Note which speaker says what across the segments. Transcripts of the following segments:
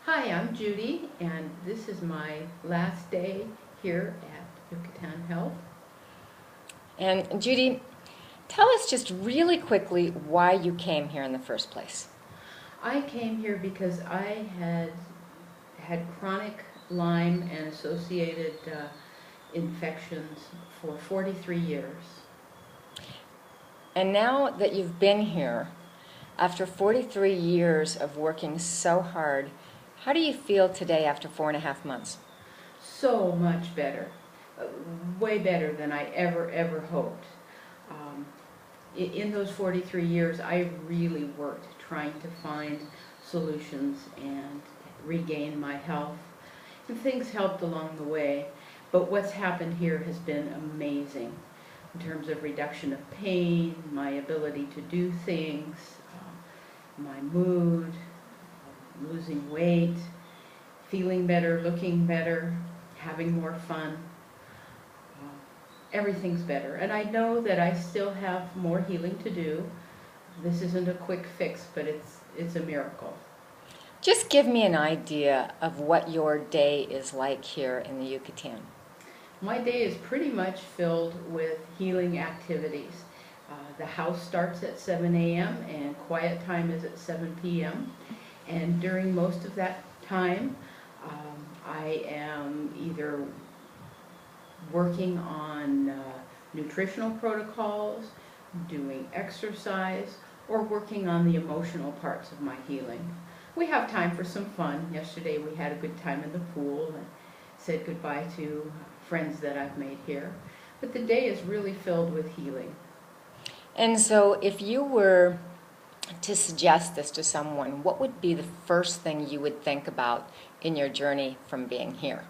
Speaker 1: Hi, I'm Judy, and this is my last day here at Yucatan Health.
Speaker 2: And Judy, tell us just really quickly why you came here in the first place.
Speaker 1: I came here because I had chronic Lyme and associated infections for 43 years.
Speaker 2: And now that you've been here, after 43 years of working so hard, how do you feel today after 4.5 months?
Speaker 1: So much better, uh, way better than I ever hoped. Um, in those 43 years, I really worked trying to find solutions and regain my health. And things helped along the way, but what's happened here has been amazing in terms of reduction of pain, my ability to do things, my mood, losing weight, feeling better, looking better, having more fun. Everything's better. And I know that I still have more healing to do. This isn't a quick fix, but it's a miracle.
Speaker 2: Just give me an idea of what your day is like here in the Yucatan.
Speaker 1: My day is pretty much filled with healing activities. The house starts at 7 a.m. and quiet time is at 7 p.m. And during most of that time, I am either working on nutritional protocols, doing exercise, or working on the emotional parts of my healing. We have time for some fun. Yesterday we had a good time in the pool and said goodbye to friends that I've made here. But the day is really filled with healing.
Speaker 2: And so if you were to suggest this to someone, what would be the first thing you would think about in your journey from being here?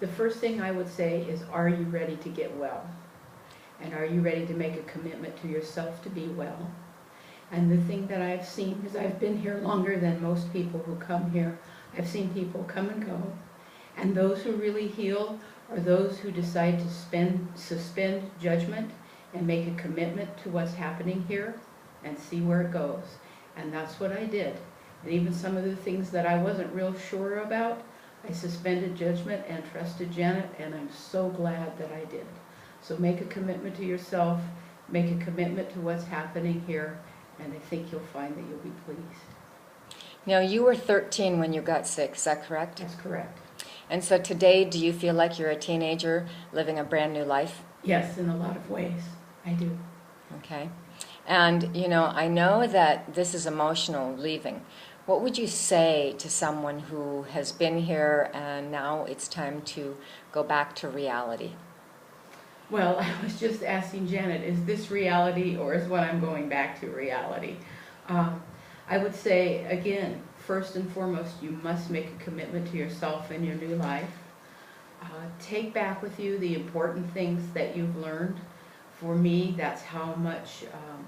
Speaker 1: The first thing I would say is, are you ready to get well? And are you ready to make a commitment to yourself to be well? And the thing that I've seen, because I've been here longer than most people who come here, I've seen people come and go. And those who really heal are those who decide to suspend judgment and make a commitment to what's happening here and see where it goes. And that's what I did. And even some of the things that I wasn't real sure about, I suspended judgment and trusted Janet, and I'm so glad that I did. So make a commitment to yourself, make a commitment to what's happening here, and I think you'll find that you'll be pleased.
Speaker 2: Now, you were 13 when you got sick, is that correct?
Speaker 1: That's correct.
Speaker 2: And so today, do you feel like you're a teenager living a brand new life?
Speaker 1: Yes, in a lot of ways, I do.
Speaker 2: Okay. And, I know that this is emotional, leaving. What would you say to someone who has been here and now it's time to go back to reality?
Speaker 1: Well, I was just asking Janet, is this reality or is what I'm going back to reality? I would say, again, first and foremost, you must make a commitment to yourself and your new life. Take back with you the important things that you've learned. For me, that's how much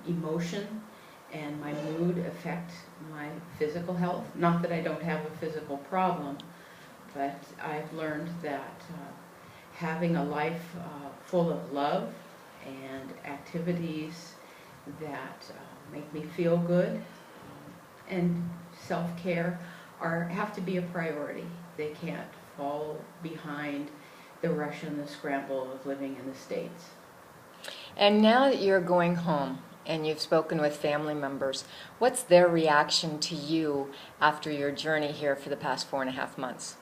Speaker 1: emotion and my mood affect my physical health. Not that I don't have a physical problem, but I've learned that having a life full of love and activities that make me feel good and self-care have to be a priority. They can't fall behind the rush and the scramble of living in the States.
Speaker 2: And now that you're going home and you've spoken with family members, what's their reaction to you after your journey here for the past 4.5 months?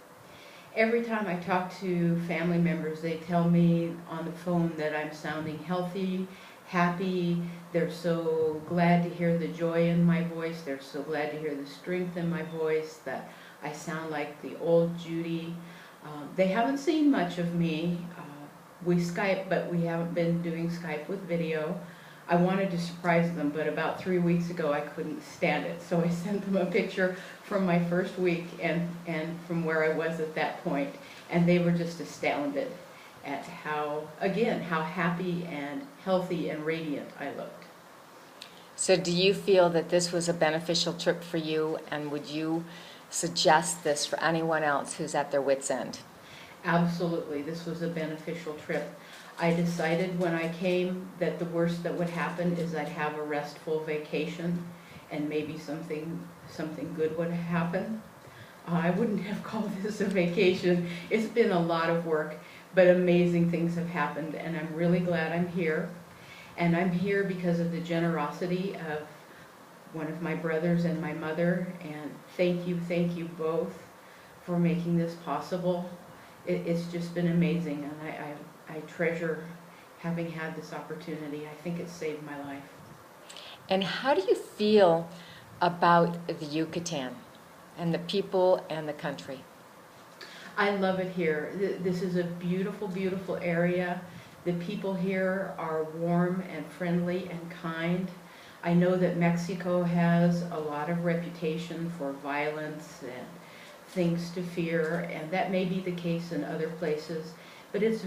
Speaker 1: Every time I talk to family members, they tell me on the phone that I'm sounding healthy, happy. They're so glad to hear the joy in my voice. They're so glad to hear the strength in my voice, that I sound like the old Judy. They haven't seen much of me. We Skype, but we haven't been doing Skype with video. I wanted to surprise them, but about 3 weeks ago I couldn't stand it. So I sent them a picture from my first week and from where I was at that point. And they were just astounded at how happy and healthy and radiant I looked.
Speaker 2: So do you feel that this was a beneficial trip for you, and would you suggest this for anyone else who's at their wit's end?
Speaker 1: Absolutely, this was a beneficial trip. I decided when I came that the worst that would happen is I'd have a restful vacation and maybe something good would happen. I I wouldn't have called this a vacation. It's been a lot of work, but amazing things have happened, and I'm really glad I'm here. And I'm here because of the generosity of one of my brothers and my mother, and thank you both for making this possible. It's just been amazing, and I treasure having had this opportunity. I think it's saved my life.
Speaker 2: And how do you feel about the Yucatan and the people and the country?
Speaker 1: I love it here. This is a beautiful, beautiful area. The people here are warm and friendly and kind. I know that Mexico has a lot of reputation for violence and things to fear, and that may be the case in other places, but it's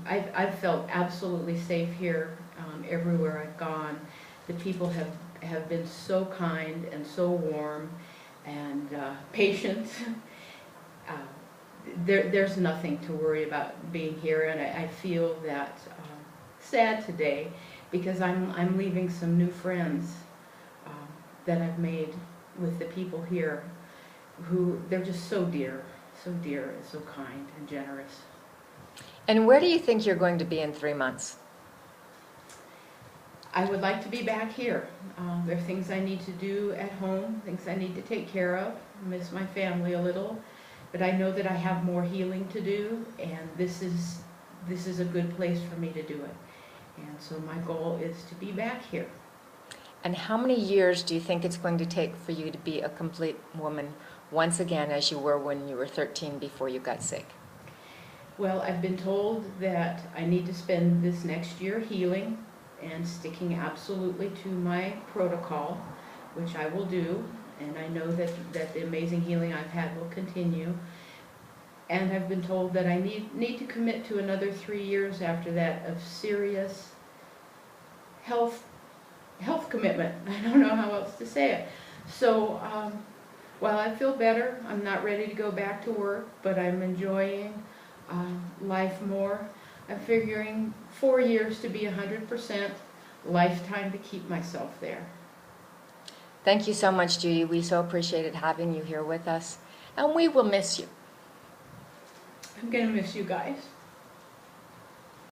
Speaker 1: I've felt absolutely safe here everywhere I've gone. The people have been so kind and so warm and patient. There's nothing to worry about being here, and I feel that sad today because I'm leaving some new friends that I've made with the people here, who they're just so dear and so kind and generous.
Speaker 2: And where do you think you're going to be in 3 months?
Speaker 1: I would like to be back here. There are things I need to do at home, things I need to take care of. I miss my family a little, but I know that I have more healing to do, and this is a good place for me to do it. And so my goal is to be back here.
Speaker 2: And how many years do you think it's going to take for you to be a complete woman once again as you were when you were 13 before you got sick?
Speaker 1: Well, I've been told that I need to spend this next year healing and sticking absolutely to my protocol, which I will do, and I know that the amazing healing I've had will continue. And I've been told that I need to commit to another 3 years after that of serious health commitment. I don't know how else to say it. So while I feel better, I'm not ready to go back to work, but I'm enjoying life more. I'm figuring 4 years to be 100%, lifetime to keep myself there.
Speaker 2: Thank you so much, Judy. We so appreciated having you here with us, and we will miss you.
Speaker 1: I'm going to miss you guys.